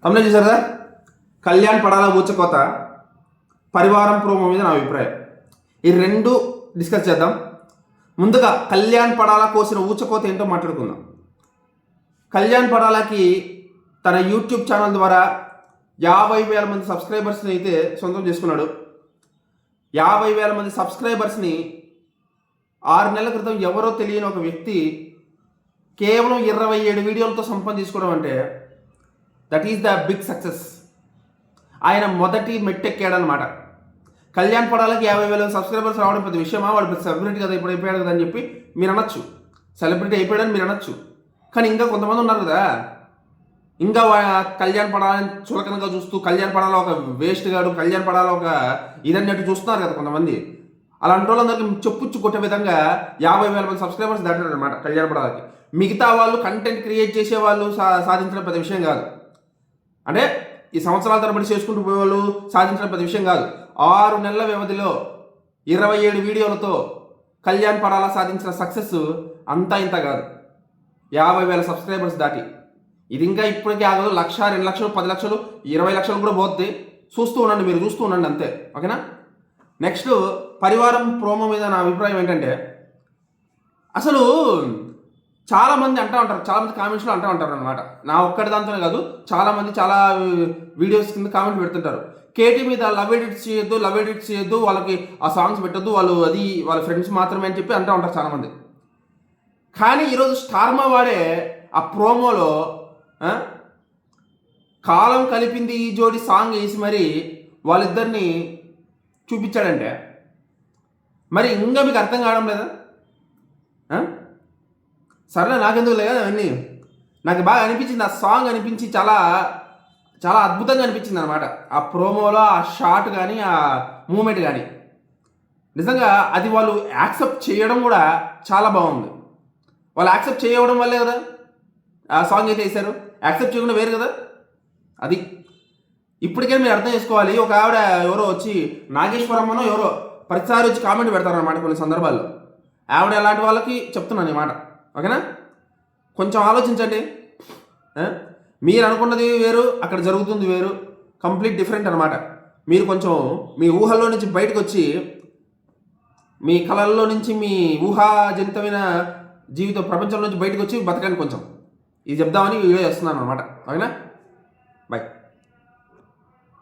తమిళ చూసారు కదా, కళ్యాణ్ పడాల ఊచకోత, పరివారం ప్రోమో మీద నా అభిప్రాయం. ఈ రెండు డిస్కస్ చేద్దాం. ముందుగా కళ్యాణ్ పడాల కోసిన ఊచకోత ఏంటో మాట్లాడుకుందాం. కళ్యాణ్ పడాలకి తన యూట్యూబ్ ఛానల్ ద్వారా 50,000 మంది సబ్స్క్రైబర్స్ని అయితే సొంతం చేసుకున్నాడు. 50,000 మంది సబ్స్క్రైబర్స్ని 6 నెలల క్రితం ఎవరో తెలియని ఒక వ్యక్తి కేవలం 27 వీడియోలతో సంపాదించుకోవడం అంటే that is the big success. ఆయన మొదటి మెట్టెక్కాడనమాట. కళ్యాణ్ పడాలకి 50,000 సబ్స్క్రైబర్స్ రావడం పెద్ద విషయమా, వాడు సెలబ్రిటీ కదా, ఇప్పుడు అయిపోయాడు కదా అని చెప్పి మీరు అనొచ్చు. సెలబ్రిటీ అయిపోయాడని మీరు అనొచ్చు. కానీ ఇంకా కొంతమంది ఉన్నారు కదా, ఇంకా కళ్యాణ్ పడాలని చులకనగా చూస్తూ, కళ్యాణ్ పడాల ఒక వేస్ట్ గాడు, కళ్యాణ్ పడాల ఒక ఇదన్నట్టు చూస్తున్నారు కదా కొంతమంది. అలాంటి వాళ్ళందరికీ చెప్పుచ్చు కొట్టే విధంగా 50,000 మంది సబ్స్క్రైబర్స్ దాటారు అనమాట కళ్యాణ్ పడాలకి. మిగతా వాళ్ళు కంటెంట్ క్రియేట్ చేసే వాళ్ళు సాధించడం పెద్ద విషయం కాదు. అంటే ఈ సంవత్సరాల తరబడి చేసుకుంటూ పోయే వాళ్ళు సాధించడం పెద్ద విషయం కాదు. 6 నెలల వ్యవధిలో 27 వీడియోలతో కళ్యాణ్ పడాల సాధించిన సక్సెస్ అంతా ఇంత కాదు. 50,000 సబ్స్క్రైబర్స్ దాటి ఇది ఇంకా ఇప్పటికీ ఆగదు. 1,00,000, 2 లక్షలు, 10 లక్షలు, 20 లక్షలు కూడా పోతుంది. చూస్తూ ఉండండి, మీరు చూస్తూ ఉండండి అంతే, ఓకేనా. నెక్స్ట్ పరివారం ప్రోమో మీద నా అభిప్రాయం ఏంటంటే, అసలు చాలామంది అంటూ ఉంటారు, చాలామంది కామెంట్స్లో అంటూ ఉంటారు అనమాట. నా ఒక్కటి దాంతోనే కాదు, చాలామంది చాలా వీడియోస్ కింద కామెంట్ పెడుతుంటారు. కేటీ మీద లవ్ ఎడిట్స్ చేయొద్దు, వాళ్ళకి ఆ సాంగ్స్ పెట్టొద్దు, వాళ్ళు అది వాళ్ళ ఫ్రెండ్స్ మాత్రమే అని చెప్పి అంటూ ఉంటారు చాలామంది. కానీ ఈరోజు స్టార్మా వాడే ఆ ప్రోమోలో కాలం కలిపింది ఈ జోడి సాంగ్ వేసి మరి వాళ్ళిద్దరిని చూపించాడంటే మరి ఇంకా మీకు అర్థం కావడం లేదా? సరేనా, నాకెందుకు లేదు అవన్నీ. నాకు బాగా అనిపించింది, ఆ సాంగ్ అనిపించి చాలా చాలా అద్భుతంగా అనిపించింది అనమాట. ఆ ప్రోమోలో ఆ షాట్ కానీ ఆ మూమెంట్ కానీ నిజంగా అది వాళ్ళు యాక్సెప్ట్ చేయడం కూడా చాలా బాగుంది. వాళ్ళు యాక్సెప్ట్ చేయడం వల్లే కదా ఆ సాంగ్ అయితే వేశారు. యాక్సెప్ట్ చేయకుండా వేరు కదా అది. ఇప్పటికే మీరు అర్థం చేసుకోవాలి. ఒక ఆవిడ ఎవరో వచ్చి, నాగేశ్వరమ్మనో ఎవరో ప్రతిసారి వచ్చి కామెంట్ పెడతారన్నమాట కొన్ని సందర్భాల్లో. ఆవిడ ఎలాంటి వాళ్ళకి చెప్తున్నాను ఈ మాట, ఓకేనా. కొంచెం ఆలోచించండి. మీరు అనుకున్నది వేరు, అక్కడ జరుగుతుంది వేరు, కంప్లీట్ డిఫరెంట్ అనమాట. మీరు కొంచెం మీ ఊహల్లో నుంచి బయటకు వచ్చి, మీ కళల్లో నుంచి, మీ ఊహాజనితమైన జీవిత ప్రపంచం నుంచి బయటకు వచ్చి బతకండి కొంచెం. ఇది చెప్దామని వీడియో చేస్తున్నాను అనమాట, ఓకేనా.